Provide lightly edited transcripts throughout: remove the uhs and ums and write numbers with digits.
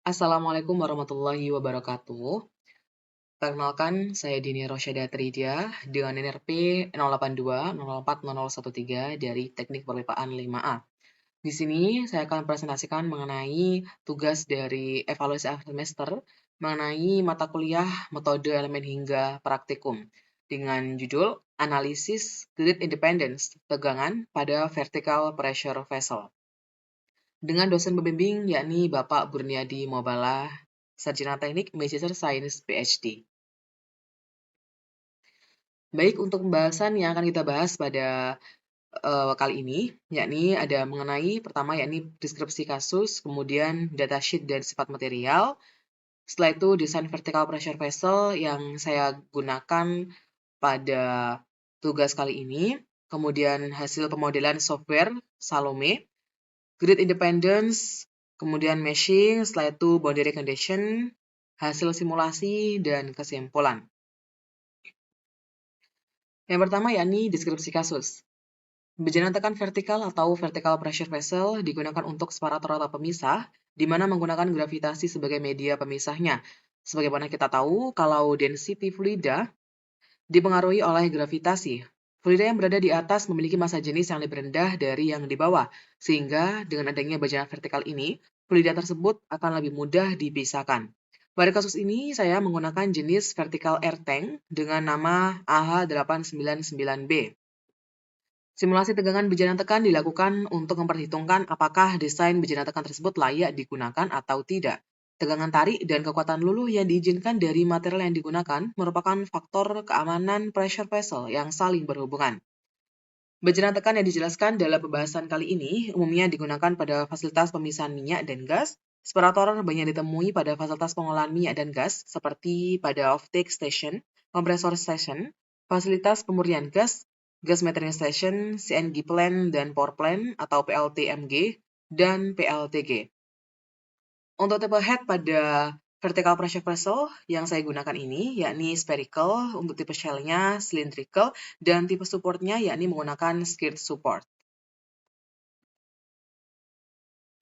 Assalamualaikum warahmatullahi wabarakatuh. Perkenalkan, saya Dini Rosyada Tridia dengan NRP 082 dari Teknik Perpipaan 5A. Di sini saya akan presentasikan mengenai tugas dari evaluasi akhir semester mengenai mata kuliah metode elemen hingga praktikum dengan judul Analisis Grid Independence Tegangan pada Vertical Pressure Vessel dengan dosen pembimbing yakni Bapak Burniadi Mobala, Sarjana Teknik Magister Sains PhD. Baik, untuk pembahasan yang akan kita bahas pada kali ini, yakni ada mengenai pertama yakni deskripsi kasus, kemudian datasheet dan sifat material. Setelah itu desain vertical pressure vessel yang saya gunakan pada tugas kali ini. Kemudian hasil pemodelan software Salome, grid independence, kemudian meshing, setelah itu boundary condition, hasil simulasi, dan kesimpulan. Yang pertama yakni deskripsi kasus. Bejana tekan vertikal atau vertical pressure vessel digunakan untuk separator atau pemisah, di mana menggunakan gravitasi sebagai media pemisahnya. Sebagaimana kita tahu, kalau density fluida dipengaruhi oleh gravitasi. Fluida yang berada di atas memiliki massa jenis yang lebih rendah dari yang di bawah, sehingga dengan adanya bejana vertikal ini, fluida tersebut akan lebih mudah dipisahkan. Pada kasus ini, saya menggunakan jenis vertical air tank dengan nama AH899B. Simulasi tegangan bejana tekan dilakukan untuk memperhitungkan apakah desain bejana tekan tersebut layak digunakan atau tidak. Tegangan tarik dan kekuatan luluh yang diizinkan dari material yang digunakan merupakan faktor keamanan pressure vessel yang saling berhubungan. Bejana tekan yang dijelaskan dalam pembahasan kali ini umumnya digunakan pada fasilitas pemisahan minyak dan gas. Separator banyak ditemui pada fasilitas pengolahan minyak dan gas seperti pada offtake station, kompresor station, fasilitas pemurnian gas, gas metering station, CNG plant dan power plant atau PLTMG dan PLTG. Untuk tipe head pada vertical pressure vessel yang saya gunakan ini yakni spherical, untuk tipe shell-nya cylindrical, dan tipe support-nya yakni menggunakan skirt support.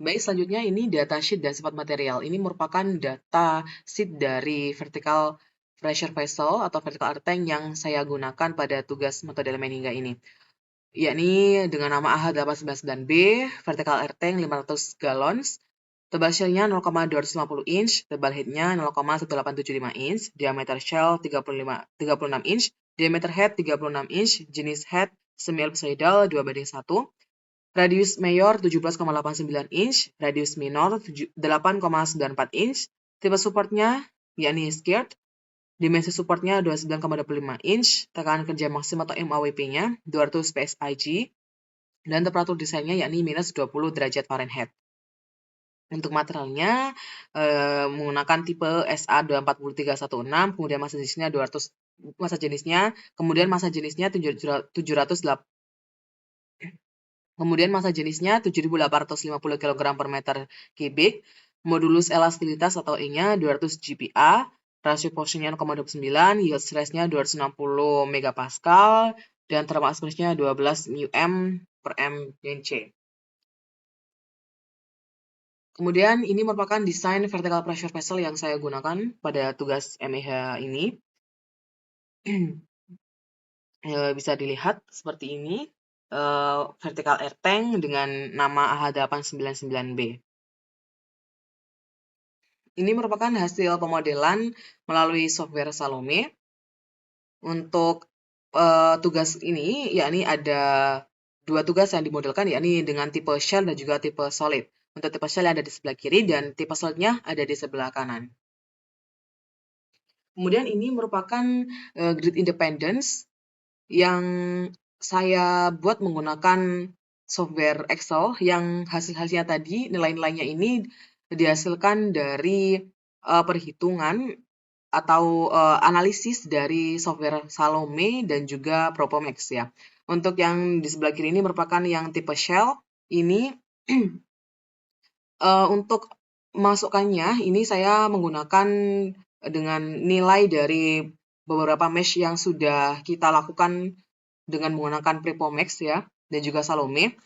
Baik, selanjutnya ini datasheet dan sifat material. Ini merupakan data sheet dari vertical pressure vessel atau vertical air tank yang saya gunakan pada tugas metode elemen hingga ini. Yakni dengan nama AH899B, vertical air tank 500 gallons, tebal shell-nya 0,250 inch, tebal head-nya 0,1875 inch, diameter shell 36 inch, diameter head 36 inch, jenis head semi-ellipsoidal 2:1, radius mayor 17,89 inch, radius minor 8,94 inch, tipe supportnya yakni skirt, dimensi supportnya 29,25 inch, tekanan kerja maksimum atau MAWP-nya 200 PSIG, dan temperatur desainnya yakni minus 20 derajat Fahrenheit. Untuk materialnya menggunakan tipe SA24316, kemudian massa jenisnya 7.850 kg per meter kubik, modulus elastisitas atau E-nya 200 GPa, rasio porsinya 0,29, yield stress-nya 260 megapascal, dan thermal expansion-nya 12 μm per mNc. Kemudian ini merupakan desain vertical pressure vessel yang saya gunakan pada tugas MEH ini. Bisa dilihat seperti ini, vertical air tank dengan nama AH899B. Ini merupakan hasil pemodelan melalui software Salome. Untuk tugas ini, yakni ada dua tugas yang dimodelkan, yakni dengan tipe shell dan juga tipe solid. Untuk tipe shell ada di sebelah kiri dan tipe solidnya ada di sebelah kanan. Kemudian ini merupakan grid independence yang saya buat menggunakan software Excel yang hasil-hasilnya tadi, nilai-nilainya ini dihasilkan dari perhitungan atau analisis dari software Salome dan juga Propomex ya. Untuk yang di sebelah kiri ini merupakan yang tipe shell. Ini untuk masukannya ini saya menggunakan dengan nilai dari beberapa mesh yang sudah kita lakukan dengan menggunakan Propomex ya dan juga Salome.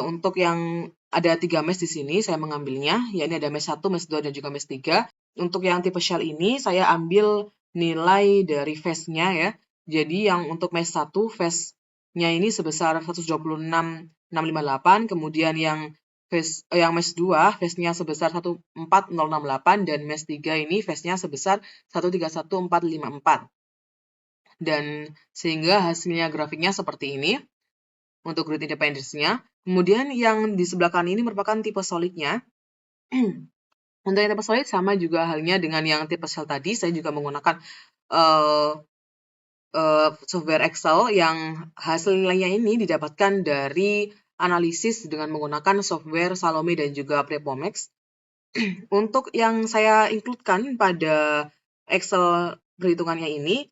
Untuk yang ada 3 mesh di sini saya mengambilnya, yakni ada mesh 1, mesh 2, dan juga mesh 3. Untuk yang tipe shell ini saya ambil nilai dari phase-nya ya. Jadi yang untuk mesh 1 phase-nya ini sebesar 126.658, kemudian yang mesh 2 phase-nya sebesar 14068 dan mesh 3 ini phase-nya sebesar 131454. Dan sehingga hasilnya grafiknya seperti ini untuk grid independence-nya. Kemudian yang di sebelah kanan ini merupakan tipe solidnya. Untuk yang tipe solid sama juga halnya dengan yang tipe shell tadi, saya juga menggunakan software Excel yang hasil nilainya ini didapatkan dari analisis dengan menggunakan software Salome dan juga Prepomex. Untuk yang saya include-kan pada Excel perhitungannya ini,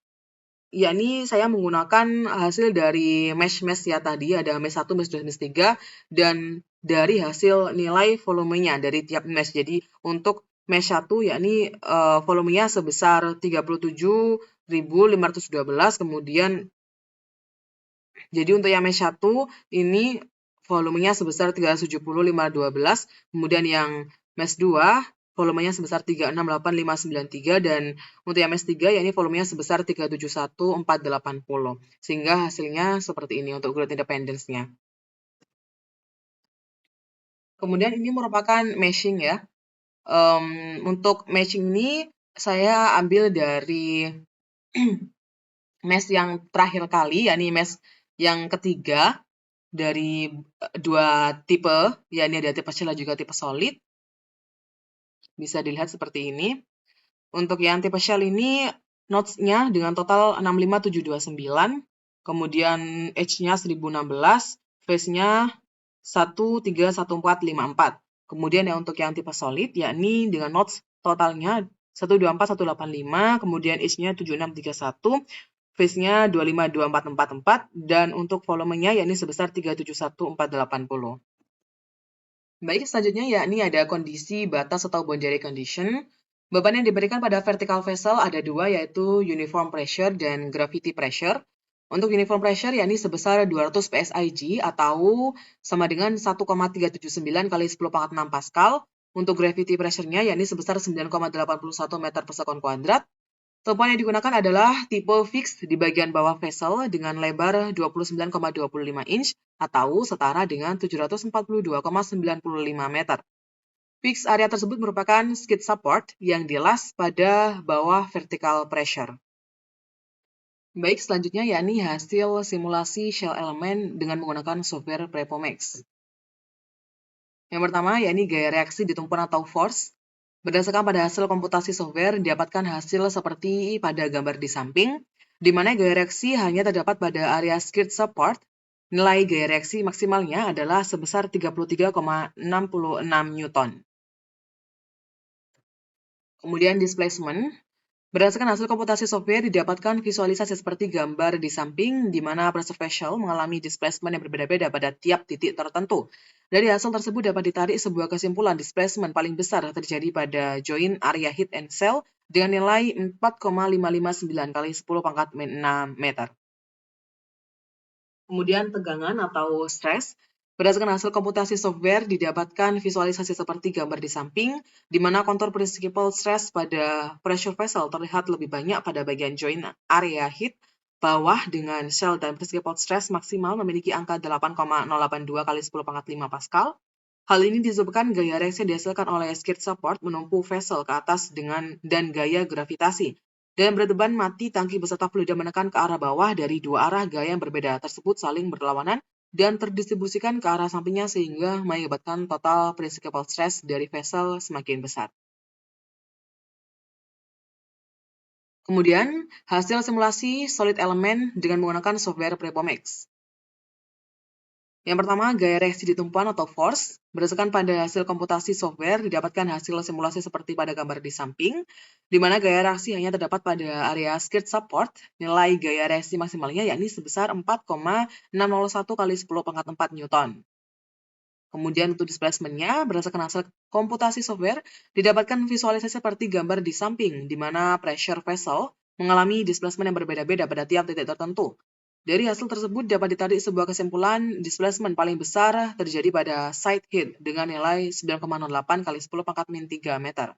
yakni saya menggunakan hasil dari mesh-mesh ya tadi, ada mesh 1, mesh 2, mesh 3, dan dari hasil nilai volumenya dari tiap mesh. Jadi untuk mesh 1 yakni volumenya sebesar 37.512, kemudian jadi untuk yang mesh 1 ini volumenya sebesar 370.512, kemudian yang mesh 2 volumenya sebesar 368.593, dan untuk yang mesh 3 yakni volumenya sebesar 371.480. Sehingga hasilnya seperti ini untuk grid independence-nya. Kemudian ini merupakan meshing ya. Untuk meshing ini saya ambil dari mesh yang terakhir kali, yakni mesh yang ketiga dari dua tipe, yakni ada tipe shell dan juga tipe solid. Bisa dilihat seperti ini. Untuk yang tipe shell ini, nodes-nya dengan total 65729, kemudian edge-nya 1016, phase-nya 131454. Kemudian yang untuk yang tipe solid, yakni dengan nodes totalnya 124185, kemudian edge-nya 7631, phase-nya 252444, dan untuk volumenya yakni sebesar 371480. Baik, selanjutnya yakni ada kondisi batas atau boundary condition. Beban yang diberikan pada vertical vessel ada dua, yaitu uniform pressure dan gravity pressure. Untuk uniform pressure yakni sebesar 200 PSIG atau sama dengan 1,379 kali 10 pangkat 6 Pascal. Untuk gravity pressure-nya yakni sebesar 9,81 meter per sekon kuadrat. Tumpuan yang digunakan adalah tipe fixed di bagian bawah vessel dengan lebar 29,25 inch atau setara dengan 742,95 meter. Fixed area tersebut merupakan skid support yang dilas pada bawah vertical pressure. Baik, selanjutnya yakni hasil simulasi shell elemen dengan menggunakan software Prepomex. Yang pertama yakni gaya reaksi di tumpuan atau force. Berdasarkan pada hasil komputasi software, didapatkan hasil seperti pada gambar di samping, di mana gaya reaksi hanya terdapat pada area skid support. Nilai gaya reaksi maksimalnya adalah sebesar 33,66 Newton. Kemudian displacement. Berdasarkan hasil komputasi software, didapatkan visualisasi seperti gambar di samping, di mana pressure vessel mengalami displacement yang berbeda-beda pada tiap titik tertentu. Dari hasil tersebut dapat ditarik sebuah kesimpulan displacement paling besar terjadi pada joint area heat and cell dengan nilai 4,559 kali 10 pangkat 6 meter. Kemudian tegangan atau stress. Berdasarkan hasil komputasi software, didapatkan visualisasi seperti gambar di samping, di mana kontur principal stress pada pressure vessel terlihat lebih banyak pada bagian joint area heat bawah dengan shell dan principal stress maksimal memiliki angka 8,082 kali 10 pangkat 5 Pascal. Hal ini disebabkan gaya reaksi yang dihasilkan oleh skid support menumpu vessel ke atas dan gaya gravitasi. Dan berdeban mati tangki beserta fluid yang menekan ke arah bawah dari dua arah gaya yang berbeda tersebut saling berlawanan dan terdistribusikan ke arah sampingnya sehingga mengakibatkan total principal stress dari vessel semakin besar. Kemudian, hasil simulasi solid element dengan menggunakan software Prepomex. Yang pertama, gaya reaksi di tumpuan atau force. Berdasarkan pada hasil komputasi software, didapatkan hasil simulasi seperti pada gambar di samping, di mana gaya reaksi hanya terdapat pada area skid support. Nilai gaya reaksi maksimalnya yakni sebesar 4,601 kali 10 pangkat 4 Newton. Kemudian untuk displacement-nya, berdasarkan hasil komputasi software, didapatkan visualisasi seperti gambar di samping, di mana pressure vessel mengalami displacement yang berbeda-beda pada tiap titik tertentu. Dari hasil tersebut dapat ditarik sebuah kesimpulan displacement paling besar terjadi pada side heat dengan nilai 9,08 kali 10 pangkat min 3 meter.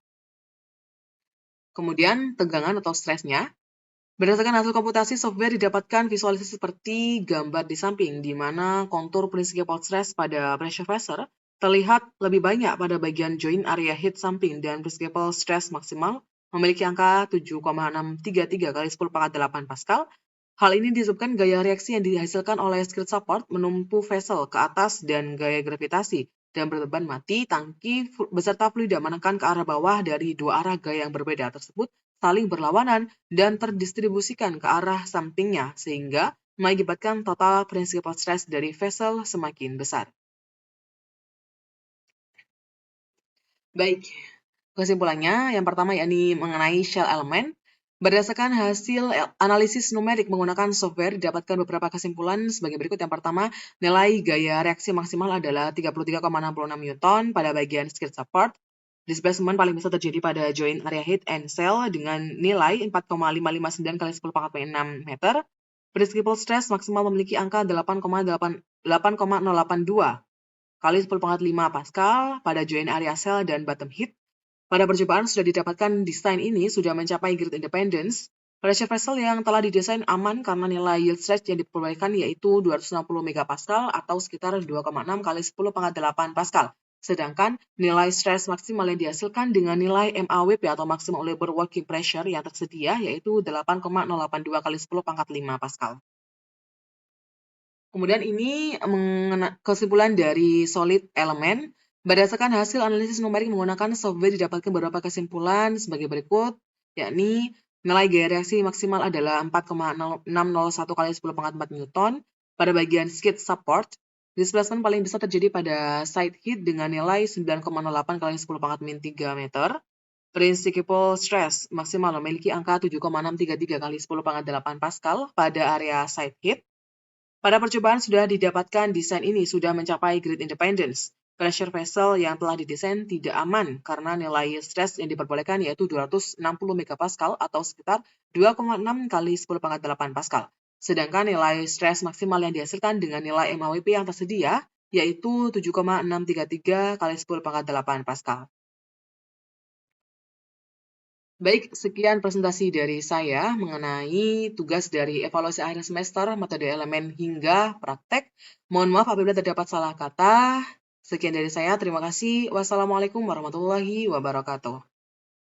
Kemudian tegangan atau stresnya, berdasarkan hasil komputasi software didapatkan visualisasi seperti gambar di samping, di mana kontur principal stress pada pressure vessel terlihat lebih banyak pada bagian joint area heat samping dan principal stress maksimal memiliki angka 7,633 kali 10 pangkat 8 Pascal. Hal ini disebabkan gaya reaksi yang dihasilkan oleh skirt support menumpu vessel ke atas dan gaya gravitasi dan berbeban mati tangki beserta fluida menekan ke arah bawah dari dua arah gaya yang berbeda tersebut saling berlawanan dan terdistribusikan ke arah sampingnya sehingga mengakibatkan total principal stress dari vessel semakin besar. Baik, kesimpulannya yang pertama yakni mengenai shell element. Berdasarkan hasil analisis numerik menggunakan software, didapatkan beberapa kesimpulan sebagai berikut. Yang pertama, nilai gaya reaksi maksimal adalah 33,66 Newton pada bagian skirt support. Displacement paling besar terjadi pada joint area heat and cell dengan nilai 4,559 kali 10 pangkat 6 meter. Principal stress maksimal memiliki angka 8,082 kali 10 pangkat 5 Pascal pada joint area cell dan bottom heat. Pada percobaan sudah didapatkan desain ini sudah mencapai grid independence. Pressure vessel yang telah didesain aman karena nilai yield stress yang diperbolehkan yaitu 260 MPa atau sekitar 2,6 kali 10 pangkat 8 Pascal. Sedangkan nilai stress maksimal yang dihasilkan dengan nilai MAWP atau maximum labor working pressure yang tersedia yaitu 8,082 kali 10 pangkat 5 Pascal. Kemudian ini kesimpulan dari solid element. Berdasarkan hasil analisis numerik menggunakan software didapatkan beberapa kesimpulan sebagai berikut, yakni nilai gaya reaksi maksimal adalah 4,601 kali 10 pangkat 4 Newton pada bagian skid support. Displacement paling besar terjadi pada side heat dengan nilai 9,08 kali 10 pangkat min 3 meter. Principal stress maksimal memiliki angka 7,633 kali 10 pangkat 8 Pascal pada area side heat. Pada percobaan sudah didapatkan desain ini sudah mencapai grid independence. Pressure vessel yang telah didesain tidak aman karena nilai stres yang diperbolehkan yaitu 260 MPa atau sekitar 2,6 kali 10 pangkat 8 Pascal. Sedangkan nilai stres maksimal yang dihasilkan dengan nilai MAWP yang tersedia yaitu 7,633 kali 10 pangkat 8 Pascal. Baik, sekian presentasi dari saya mengenai tugas dari evaluasi akhir semester, metode elemen hingga praktek. Mohon maaf apabila terdapat salah kata. Sekian dari saya, terima kasih. Wassalamualaikum warahmatullahi wabarakatuh.